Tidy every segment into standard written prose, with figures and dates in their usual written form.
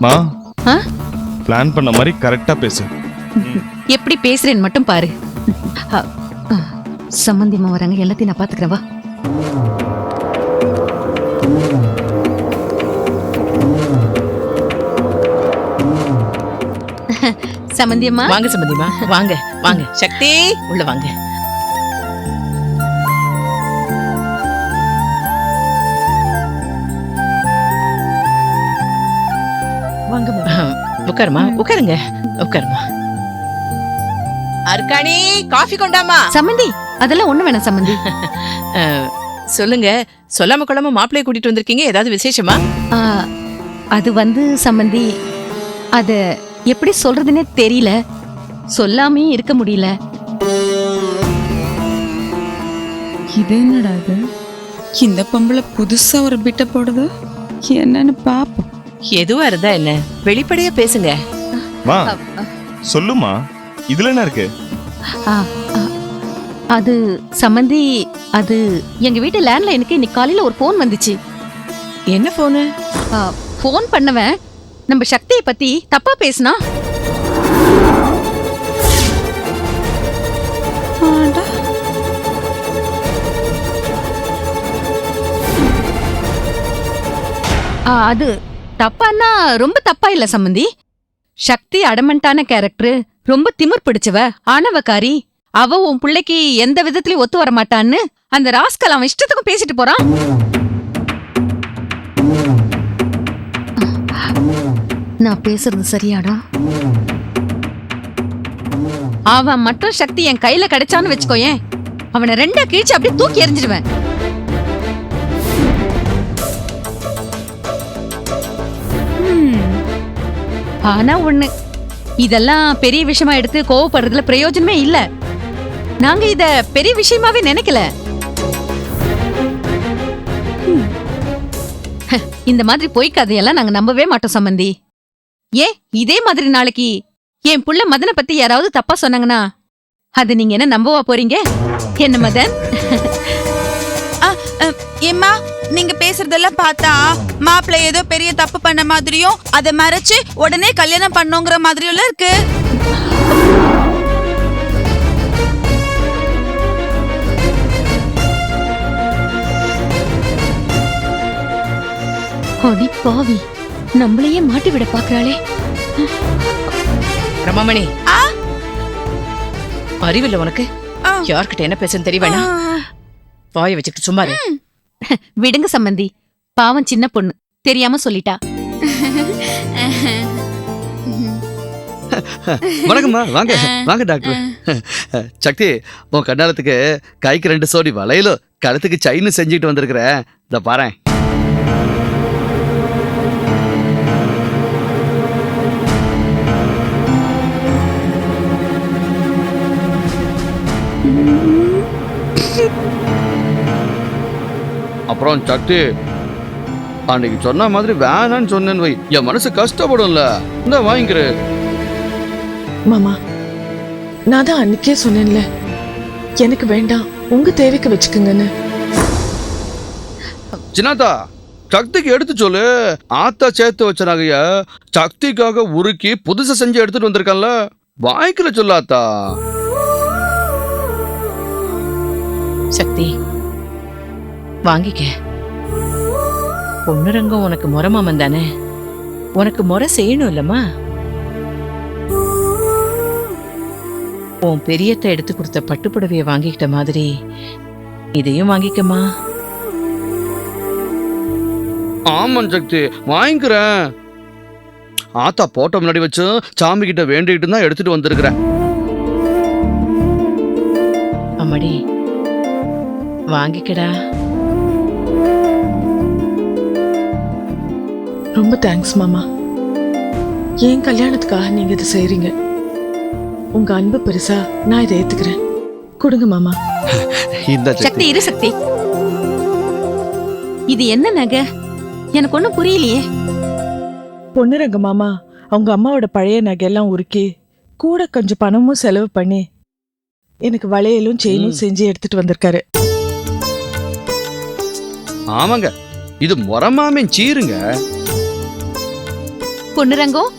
மா பிளான் பண்ண மாதிரி கரெக்டா பேசு. எப்படி பேசுறேன்னு மட்டும் பாரு. சம்பந்தியமா வராங்க, எல்லாத்தையும் நான் பாத்துக்கிறேன் வா. சம்பந்தியம்மா வாங்க. சம்பந்தியம்மா வாங்க வாங்க. சக்தி உள்ள வாங்க. உட்காருமா, உட்காருங்க, உட்காருமா. அர்க்காணி காஃபி கொண்டாமா. சம்பந்தி அதெல்லாம் ஒண்ணு வேணாம் சம்பந்தி. சொல்லுங்க, சொல்லாம கொள்ளாம மாப்பிள்ளைய கூட்டிட்டு வந்திருக்கீங்க, ஏதாவது விசேஷமா? அது வந்து சம்பந்தி, அத எப்படி சொல்றதுன்னே தெரியல, சொல்லாமே இருக்க முடியல. இது என்னடா இது? இந்த பொம்பளை புதுசா ஒரு பிட்ட போடுது, என்னன்னு பாப்போம். எதுவா இருந்தா என்ன, வெளிப்படையா பேசுங்க. மா சொல்லுமா, இதுல என்ன இருக்கு? அது சம்பந்தி, அது எங்க வீட்டு லேண்ட்லைனுக்கு இன்னைக்கு காலையில ஒரு போன் வந்துச்சு. என்ன போனு? போன் பண்ணவன் நம்ம சக்தியை பத்தி தப்பா பேசினா. அது தப்பான்னா ரொம்ப தப்பா இல்ல சம்பந்தி. சக்தி அடமண்டான கேரக்டர், ரொம்ப திமிர் பிடிச்சவ, ஆணவக்காரி. அவ உன் பிள்ளைக்கு எந்த விதத்திலயும் ஒத்து வர மாட்டான்னு அந்த ராஸ்கல் அவன் இஷ்டத்துக்கும் பேசிட்டு போறான். நான் பேசுறது சரியாடா? அவன் மட்டும் சக்தி என் கையில கிடைச்சான்னு வச்சுக்கோயேன், அவனை ரெண்டா கிழிச்சு அப்படியே தூக்கி எறிஞ்சிடுவேன். ஆனா ஒண்ணு, இதெல்லாம் பெரிய விஷயமா எடுத்து கோவப்படுறதுல பிரயோஜனமே இல்ல. நாங்க இத பெரிய விஷயமாவே நினைக்கல. இந்த மாதிரி பொய் கதையெல்லாம் நாங்க நம்பவே மாட்டோம் சம்பந்தி. ஏன் இதே மாதிரி நாளைக்கு என் புள்ள மதனை பத்தி யாராவது தப்பா சொன்னாங்கன்னா அது நீங்க என்ன நம்பவா போறீங்க? என்ன மதன்? ஏம்மா, நீங்க பேசுறதெல்லாம் பார்த்தா மாப்பிள்ளை ஏதோ பெரிய தப்பு பண்ண மாதிரியும் அதை மறைச்சு உடனே கல்யாணம் பண்ணுங்கிற மாதிரியும் இருக்கு. அடி பாவி, நம்மளையே மாட்டி விட பாக்குறாளே. ரமாமணி, அறிவில்லை உனக்கு? யார்கிட்ட என்ன பேசுன்னு தெரியவேணா? வாய வச்சுக்கிட்டு சும்மா இரு. விடுங்க சம்பந்தி, பாவம் சின்ன பொண்ணு, தெரியாம சொல்லிட்டா. வணக்கம்மா, வாங்க வாங்க டாக்டர். சக்தி, உன் கண்ணாலத்துக்கு கைக்கு 2 சோடி வளையலும் கழுத்துக்கு செயின் செஞ்சுட்டு வந்திருக்கிறேன். இத பாரு. அப்புறம் சக்தி, அன்னைக்கு சொன்ன மாதிரி வேணான்னு சொன்னேன்னு வை, என் மனசு கஷ்டப்படும்ல. இந்த வாங்கிக்கிற மாமா, நான் தான் அன்னைக்கே சொன்னேன்ல, எனக்கு வேண்டாம், உங்க தேவைக்கு வச்சுக்குங்கன்னு. சின்னாத்தா, சக்திக்கு எடுத்து சொல்லு. ஆத்தா சேர்த்து வச்ச நகைய சக்திக்காக உருக்கி புதுசா செஞ்சு எடுத்துட்டு வந்திருக்கல, வாங்கிக்கல சொல்லாத்தா. சக்தி, வாங்கிக்க. பொண்ணுரங்கம் உனக்கு முறை மாமன் தானே, உனக்கு முறை செய்யணும் இல்லம்மா. உன் பெரியத்தை எடுத்து கொடுத்த பட்டுப்புடவைய வாங்கிக்கிட்ட மாதிரி இதையும் வாங்கிக்கமா. ஆமாம் சக்தி, வாங்கிக்கிறேன். ஆத்தா போட்டோ முன்னாடி வச்சு சாமி கிட்ட வேண்டிக்கிட்டு தான் எடுத்துட்டு வந்திருக்கிறேன். அம்மாடி, வாங்கிக்கடா. ரொம்ப தேங்க்ஸ் மாமா. என் கல்யாணத்துக்காக நீங்க இதை செய்றீங்க. உங்க அன்பு பெருசா நான் இதை ஏத்துக்கிறேன். கொடுங்க மாமா. இந்த சக்தி, இரு சக்தி. இது என்ன நகை? எனக்கு ஒண்ணும் புரியலையே. பொண்ணுரங்க மாமா அவங்க அம்மாவோட பழைய நகையெல்லாம் உருக்கி கூட கொஞ்சம் பணமும் செலவு பண்ணி எனக்கு வளையலும் செயினும் செஞ்சு எடுத்துட்டு வந்திருக்காரு. ஆமாங்க, இது முறமாமே சீருங்க. பொன்னுரங்கம்,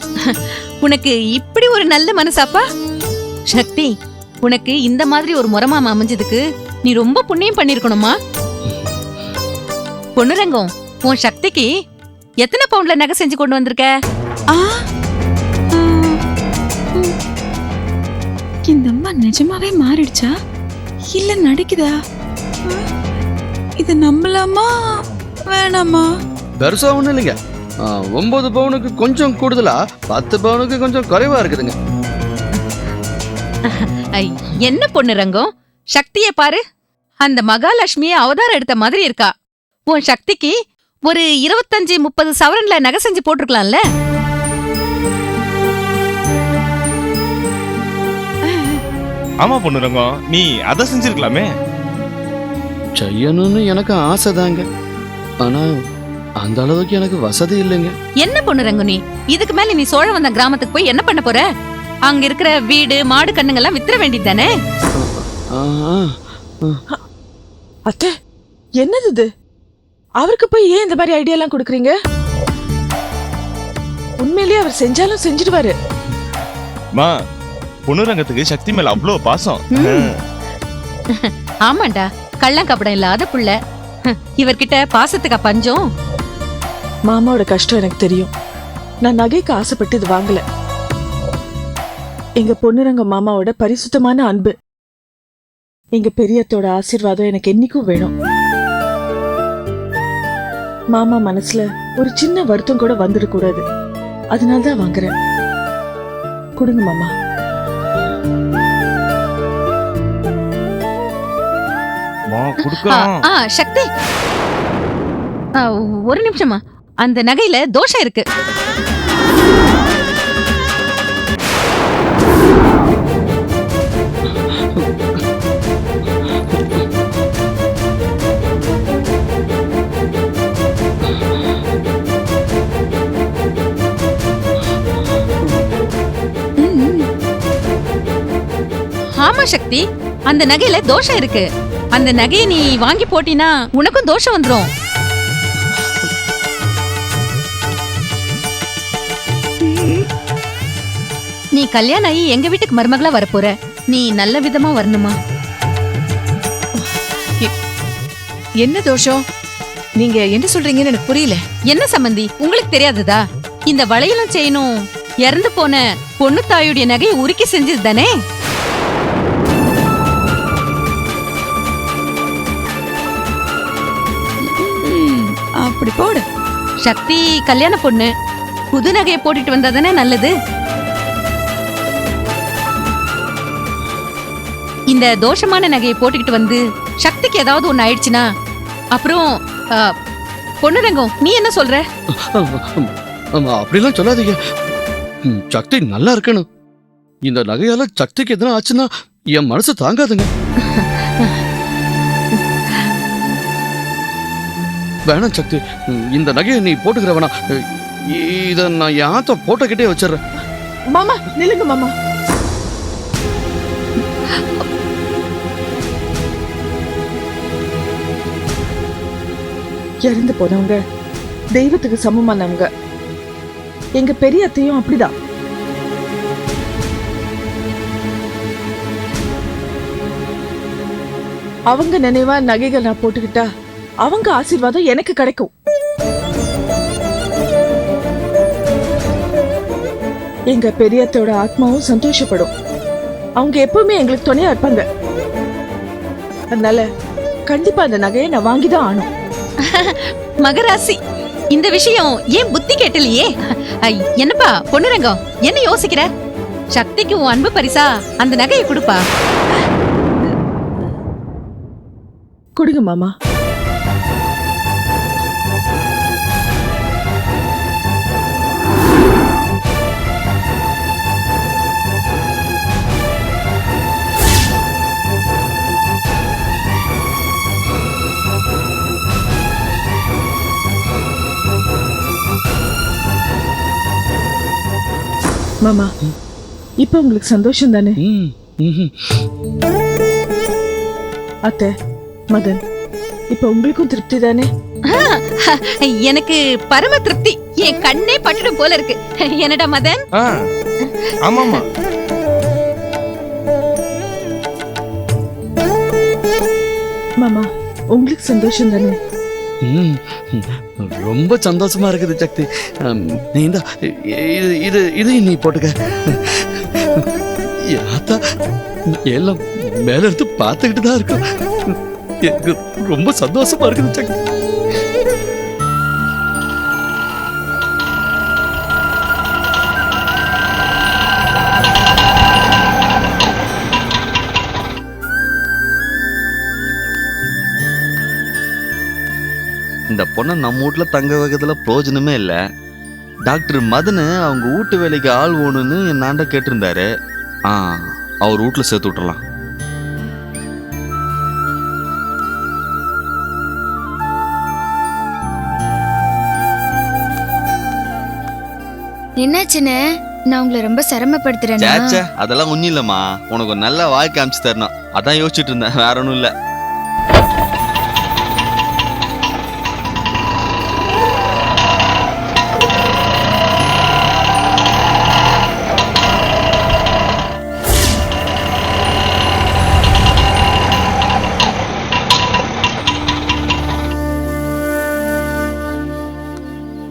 உனக்கு இப்படி ஒரு நல்ல மனசாப்பா? சக்தி, உனக்கு இந்த மாதிரி ஒரு முறமாம அமைஞ்சதுக்கு நீ ரொம்ப புண்ணியம் பண்ணிருக்கணுமா? பொன்னுரங்கம், உன் சக்திக்கு எத்தனை பவுண்ட்ல நகை செஞ்சு கொண்டு வந்திருக்க? ஆ, ஆ, ம். இந்த அம்மா நிஜமாவே மாறிடுச்சா இல்ல நடிக்குதா? ஆ, இது நம்பலாமா வேணாமா? பெருசா ஒண்ணும் இல்லைங்க. 9 பவுனுக்கு கொஞ்சம் கூடுதலா, 10 பவுனுக்கு கொஞ்சம் குறைவா இருக்குதுங்க. ஐ, என்ன பொன்னுரங்கம், சக்தியை பாரு, அந்த மகாலட்சுமியை அவதாரம் எடுத்த மாதிரி இருக்கா. உன் சக்திக்கு ஒரு 25-30 சவரன்ல நகை செஞ்சு போட்டிருக்கலாம்ல? ஆமா பொண்ணுரங்கம், நீ அதை செஞ்சிருக்கலாமே. செய்யணும்னு எனக்கு ஆசைதாங்க. ஆனா அந்த அளவுக்கு எனக்கு வசதி இல்லைங்க. என்ன பொன்னுரங்கம் நீ, இதுக்கு மேல நீ சோழவந்த கிராமத்துக்கு போய் என்ன பண்ண போற? அங்க இருக்கிற வீடு மாடு கண்ணுங்கெல்லாம் வித்துற வேண்டியது தானே? ஆ, அத்தை, என்னது இது? அவருக்கு போய் ஏன் இந்த மாதிரி ஐடியா எல்லாம் கொடுக்குறீங்க? உண்மையிலேயே அவர் செஞ்சாலும் செஞ்சிடுவாரு. மா, பொண்ணுரங்கத்துக்கு சக்தி மேல அவ்வளோ பாசம். ஆமாண்டா, கள்ளங்கப்படம் இல்லாத புள்ள. இவர்கிட்ட பாசத்துக்கா பஞ்சம்? மாமாவோட கஷ்டம் எனக்கு தெரியும். நான் நகைக்கு ஆசைப்பட்டு இது வாங்கல. எங்க பொன்னுரங்க மாமாவோட பரிசுத்தமான அன்பு, எங்க பெரியத்தோட ஆசீர்வாதம் எனக்கு என்னைக்கும் வேணும். மாமா மனசுல ஒரு சின்ன வருத்தம் கூட வந்துடக்கூடாது. அதனால்தான் வாங்குறேன். கொடுங்க மாமா. கொடுக்கலாம். சக்தி, ஒரு நிமிஷமா, அந்த நகையில தோஷம் இருக்கு. ஆமா சக்தி, அந்த நகையில தோஷம் இருக்கு. அந்த நகையை நீ வாங்கி போட்டினா உனக்கும் தோஷம் வந்துரும். நீ கல்யாணம் ஆகி எங்க வீட்டுக்கு மருமகளா வரப்போற. நீ நல்ல விதமா வரணுமா? என்ன தோஷம்? நீங்க என்ன சொல்றீங்கன்னு எனக்கு புரியல. என்ன சம்பந்தி, உங்களுக்கு தெரியாததா? இந்த வளையலும் செயினும் இறந்து போன பொண்ணு தாயுடைய நகையை உருக்கி செஞ்சது தானே? அப்படி போடு. சக்தி கல்யாண பொண்ணு, புது நகையை போட்டுட்டு வந்தா தானே நல்லது. இந்த தோஷமான நகையை போட்டுக்கிட்டு வந்து சக்திக்கு ஏதாவது ஒண்ணு ஆயிடுச்சுன்னா அப்புறம் பொண்ணுரங்கம், நீ என்ன சொல்ற? அப்படிலாம் சொல்லாதீங்க. சக்தி நல்லா இருக்கணும். இந்த நகையால சக்திக்கு எதனா ஆச்சுன்னா என் மனசு தாங்காதுங்க. வேணாம் சக்தி, இந்த நகையை நீ போட்டுக்கிற வேணாம். இத நான் என் ஆத்த போட்டோக்கிட்டே வச்சிடறேன். மாமா நில்லுங்க மாமா. இறந்து போனவங்க தெய்வத்துக்கு சமமானவங்க. எங்க பெரிய அத்தையும் அப்படிதான். அவங்க நினைவா நகைகள் நான் போட்டுக்கிட்டா அவங்க ஆசீர்வாதம் எனக்கு கிடைக்கும். எங்க பெரியத்தோட ஆத்மாவும் சந்தோஷப்படும். அவங்க எப்பவுமே எங்களுக்கு துணையா இருப்பாங்க. அதனால கண்டிப்பா அந்த நகையை நான் வாங்கிதான் ஆனும். மகராசி, இந்த விஷயம் ஏன் புத்தி கேட்டலையே? என்னப்பா பொண்ணுரங்கம், என்ன யோசிக்கிற? சக்திக்கு உன் அன்பு பரிசா அந்த நகையை கொடுப்பா. கொடுங்க மாமா. மாமா, இப்ப உங்களுக்கு சந்தோஷம் தானே? அத்தை, மதன், இப்ப உங்களுக்கும் திருப்தி தானே? எனக்கு பரம திருப்தி. என் கண்ணே பட்டுடும் போல இருக்கு. என்னடா மதன்? ஆமாமா. மாமா உங்களுக்கு சந்தோஷம் தானே? ரொம்ப சந்தோஷமா இருக்குது சக்தி. நீ இந்த இது நீ போட்டுக்க. யாத்தா எல்லாம் மேல எடுத்து பார்த்துக்கிட்டு தான் இருக்கும். எனக்கு ரொம்ப சந்தோஷமா இருக்குது சக்தி. இந்த பொண்ணை நம்ம வீட்டுல தங்க வைக்கிறதுல பிரயோஜனமே இல்லை. டாக்டர் மதனு அவங்க வீட்டு வேலைக்கு ஆள் வேணும்னு என்னாண்ட கேட்டிருந்தாரு. அவர் வீட்டுல சேர்த்து விட்டுறலாம். என்னாச்சுன்னு நான் உங்களை ரொம்ப சிரமப்படுத்துறேன்னா? சேச்சே, அதெல்லாம் ஒண்ணும் இல்லம்மா. உனக்கு ஒரு நல்ல வாழ்க்கை அமைச்சு தரணும், அதான் யோசிச்சுட்டு இருந்தேன், வேற ஒன்றும் இல்லை.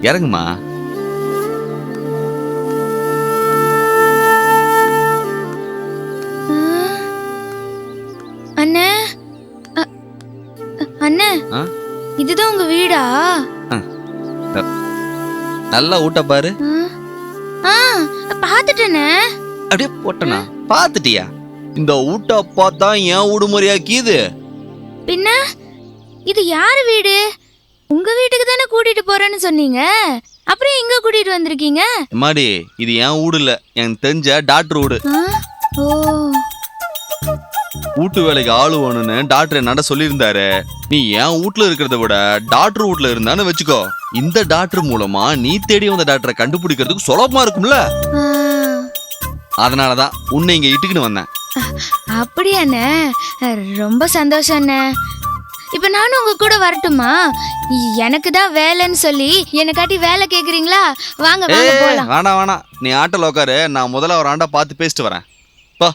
இறங்குமா. அண்ணே, அண்ணே, இதுதான் உங்க வீடா? நல்லா ஊட்ட பாரு. பாத்துட்டேனே. அப்படியே போட்டனா பாத்துட்டியா? இந்த ஊட்ட பார்த்தா ஏன் உடுமுறையாக்கிது? பின்ன இது யாரு வீடு? உங்க வீட்டுக்கு தானே கூட்டிட்டு போறேன்னு சொன்னீங்க, அப்புறம் எங்க கூட்டிட்டு வந்திருக்கீங்க? மாடி, இது என் வீடு இல்ல, எனக்கு தெரிஞ்ச டாக்டர் வீடு. ஓ, வீட்டு வேலைக்கு ஆளு வேணும்னு டாக்டர் என்னடா சொல்லியிருந்தாரு. நீ என் வீட்டுல இருக்கிறத விட டாக்டர் வீட்டுல இருந்தான்னு வச்சுக்கோ, இந்த டாக்டர் மூலமா நீ தேடி வந்த டாக்டரை கண்டுபிடிக்கிறதுக்கு சுலபமா இருக்கும்ல. அதனாலதான் உன்னை இங்க இட்டுக்குன்னு வந்தேன். அப்படியாண்ணே, ரொம்ப சந்தோஷம் அண்ணே. இப்ப நானும் உங்க கூட வரட்டுமா? எனக்கு தான் வேலைன்னு சொல்லி என்னை காட்டி வேலை கேக்குறீங்களா? வாங்க வாங்க போலாம். வேணாம், நீ ஆட்டோல உட்காரு, நான் முதல்ல ஒரு ஆண்டா பார்த்து பேசிட்டு வரேன். பா.